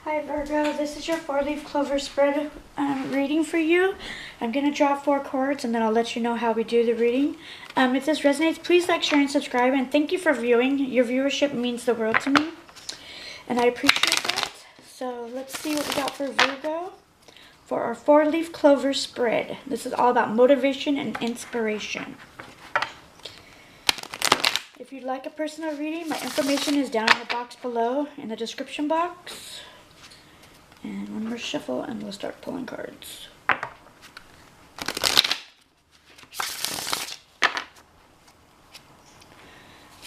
Hi Virgo, this is your 4-leaf clover spread reading for you. I'm going to draw 4 cards and then I'll let you know how we do the reading. If this resonates, please like, share, and subscribe. And thank you for viewing. Your viewership means the world to me. And I appreciate that. So let's see what we got for Virgo for our 4-leaf clover spread. This is all about motivation and inspiration. If you'd like a personal reading, my information is down in the box below in the description box. And one more shuffle and we'll start pulling cards. So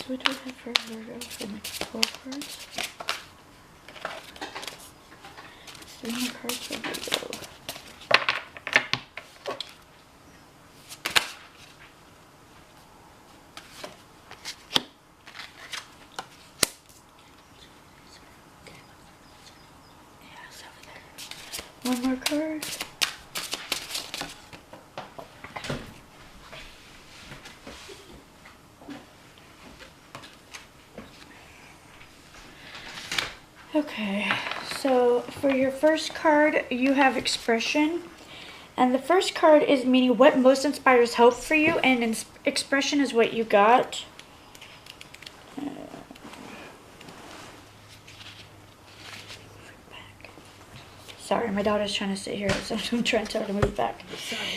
what do we have for Virgo for the next 12 cards? 3 more cards for Virgo. One more card. Okay, so for your first card, you have expression. And the first card is meaning what most inspires hope for you, and expression is what you got. Sorry, my daughter's trying to sit here, so I'm trying to tell her to move back.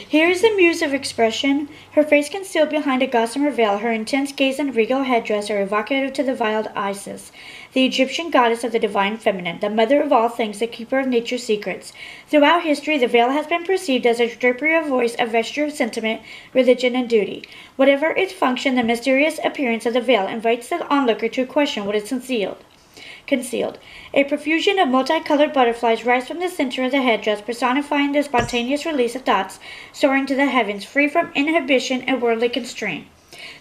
Here's the muse of expression. Her face concealed behind a gossamer veil, her intense gaze and regal headdress are evocative to the veiled Isis, the Egyptian goddess of the divine feminine, the mother of all things, the keeper of nature's secrets. Throughout history, the veil has been perceived as a drapery of voice, a vesture of sentiment, religion, and duty. Whatever its function, the mysterious appearance of the veil invites the onlooker to question what is concealed. A profusion of multicolored butterflies rise from the center of the headdress, personifying the spontaneous release of thoughts soaring to the heavens, free from inhibition and worldly constraint.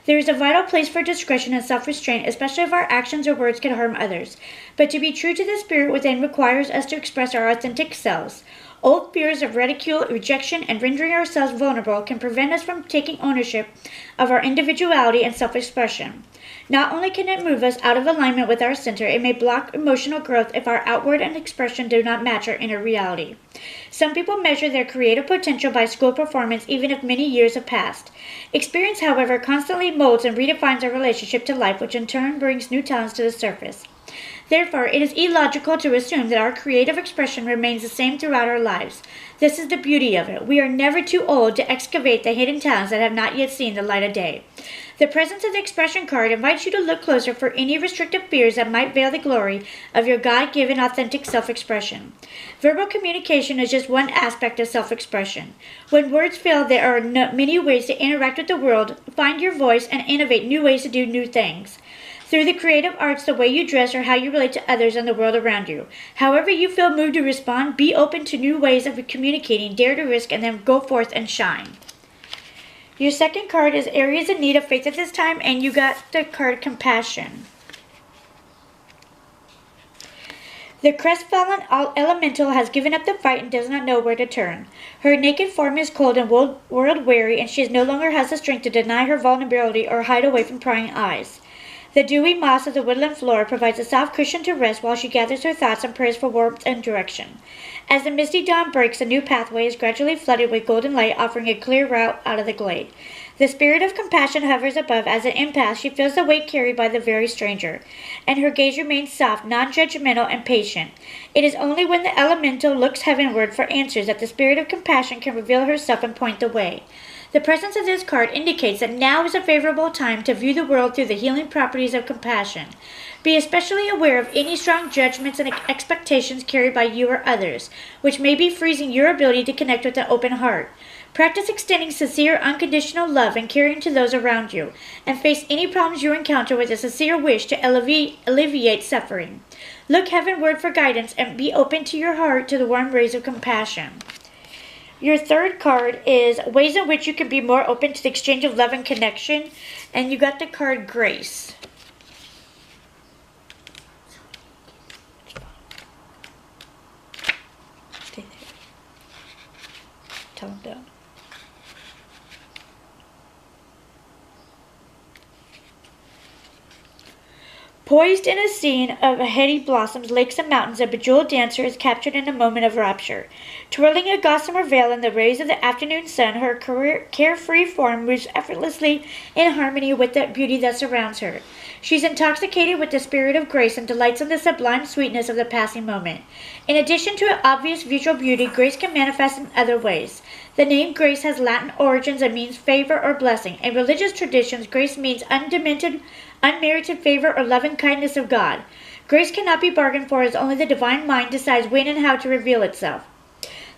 There is a vital place for discretion and self-restraint, especially if our actions or words can harm others. But to be true to the spirit within requires us to express our authentic selves. Old fears of ridicule, rejection, and rendering ourselves vulnerable can prevent us from taking ownership of our individuality and self-expression. Not only can it move us out of alignment with our center, it may block emotional growth if our outward and expression do not match our inner reality. Some people measure their creative potential by school performance even if many years have passed. Experience, however, constantly molds and redefines our relationship to life, which in turn brings new talents to the surface. Therefore, it is illogical to assume that our creative expression remains the same throughout our lives. This is the beauty of it. We are never too old to excavate the hidden talents that have not yet seen the light of day. The presence of the expression card invites you to look closer for any restrictive fears that might veil the glory of your God-given authentic self-expression. Verbal communication is just one aspect of self-expression. When words fail, there are many ways to interact with the world, find your voice, and innovate new ways to do new things. Through the creative arts, the way you dress, or how you relate to others and the world around you. However you feel moved to respond, be open to new ways of communicating, dare to risk, and then go forth and shine. Your second card is areas in need of faith at this time, and you got the card Compassion. The crestfallen elemental has given up the fight and does not know where to turn. Her naked form is cold and world-weary, and she no longer has the strength to deny her vulnerability or hide away from prying eyes. The dewy moss of the woodland floor provides a soft cushion to rest while she gathers her thoughts and prays for warmth and direction. As the misty dawn breaks, a new pathway is gradually flooded with golden light, offering a clear route out of the glade. The spirit of compassion hovers above. As an empath, she feels the weight carried by the very stranger, and her gaze remains soft, non-judgmental, and patient. It is only when the elemental looks heavenward for answers that the spirit of compassion can reveal herself and point the way. The presence of this card indicates that now is a favorable time to view the world through the healing properties of compassion. Be especially aware of any strong judgments and expectations carried by you or others, which may be freezing your ability to connect with an open heart. Practice extending sincere, unconditional love and caring to those around you, and face any problems you encounter with a sincere wish to alleviate suffering. Look heavenward for guidance and be open to your heart to the warm rays of compassion. Your third card is ways in which you can be more open to the exchange of love and connection, and you got the card Grace. Stay there. Tell him down. Poised in a scene of heady blossoms, lakes, and mountains, a bejeweled dancer is captured in a moment of rapture. Twirling a gossamer veil in the rays of the afternoon sun, her carefree form moves effortlessly in harmony with the beauty that surrounds her. She's intoxicated with the spirit of grace and delights in the sublime sweetness of the passing moment. In addition to obvious visual beauty, grace can manifest in other ways. The name grace has Latin origins and means favor or blessing. In religious traditions, grace means unmerited favor or loving kindness of God. Grace cannot be bargained for, as only the divine mind decides when and how to reveal itself.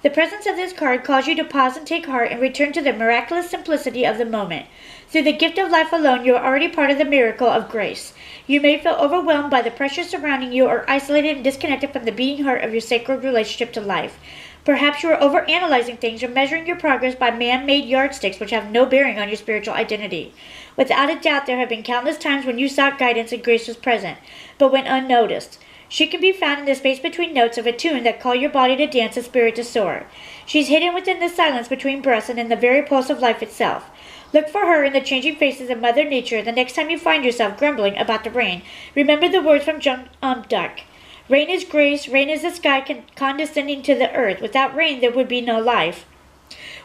The presence of this card calls you to pause and take heart and return to the miraculous simplicity of the moment. Through the gift of life alone, you are already part of the miracle of grace. You may feel overwhelmed by the pressure surrounding you or isolated and disconnected from the beating heart of your sacred relationship to life. Perhaps you are overanalyzing things or measuring your progress by man-made yardsticks which have no bearing on your spiritual identity. Without a doubt, there have been countless times when you sought guidance and grace was present, but went unnoticed. She can be found in the space between notes of a tune that call your body to dance and spirit to soar. She's hidden within the silence between breaths and in the very pulse of life itself. Look for her in the changing faces of Mother Nature. The next time you find yourself grumbling about the rain, remember the words from John Duck. Rain is grace, rain is the sky condescending to the earth. Without rain, there would be no life.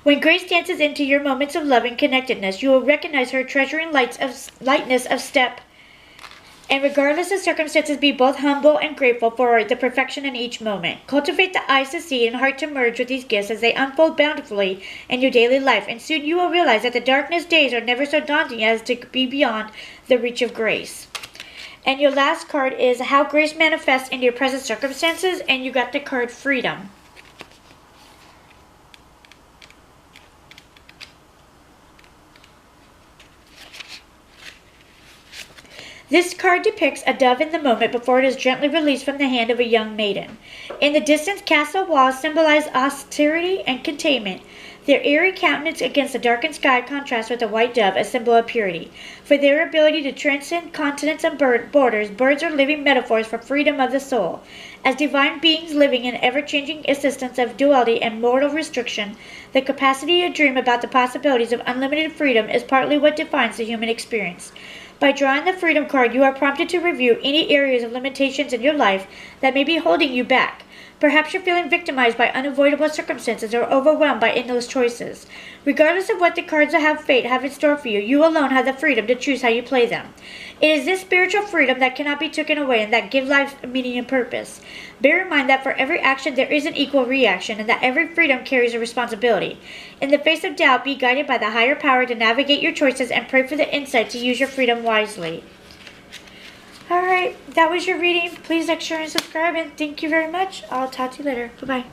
When grace dances into your moments of love and connectedness, you will recognize her treasuring lightness of step, and regardless of circumstances, be both humble and grateful for the perfection in each moment. Cultivate the eyes to see and heart to merge with these gifts as they unfold bountifully in your daily life, and soon you will realize that the darkness days are never so daunting as to be beyond the reach of grace. And your last card is how grace manifests in your present circumstances, and you got the card Freedom. This card depicts a dove in the moment before it is gently released from the hand of a young maiden. In the distance, castle walls symbolize austerity and containment. Their airy countenance against the darkened sky contrasts with a white dove, a symbol of purity. For their ability to transcend continents and borders, birds are living metaphors for freedom of the soul. As divine beings living in ever-changing existence of duality and mortal restriction, the capacity to dream about the possibilities of unlimited freedom is partly what defines the human experience. By drawing the Freedom card, you are prompted to review any areas of limitations in your life that may be holding you back. Perhaps you're feeling victimized by unavoidable circumstances or overwhelmed by endless choices. Regardless of what the cards of fate have in store for you, you alone have the freedom to choose how you play them. It is this spiritual freedom that cannot be taken away and that gives life meaning and purpose. Bear in mind that for every action there is an equal reaction, and that every freedom carries a responsibility. In the face of doubt, be guided by the higher power to navigate your choices and pray for the insight to use your freedom wisely. Alright, that was your reading. Please like, share, and subscribe, and thank you very much. I'll talk to you later. Bye-bye.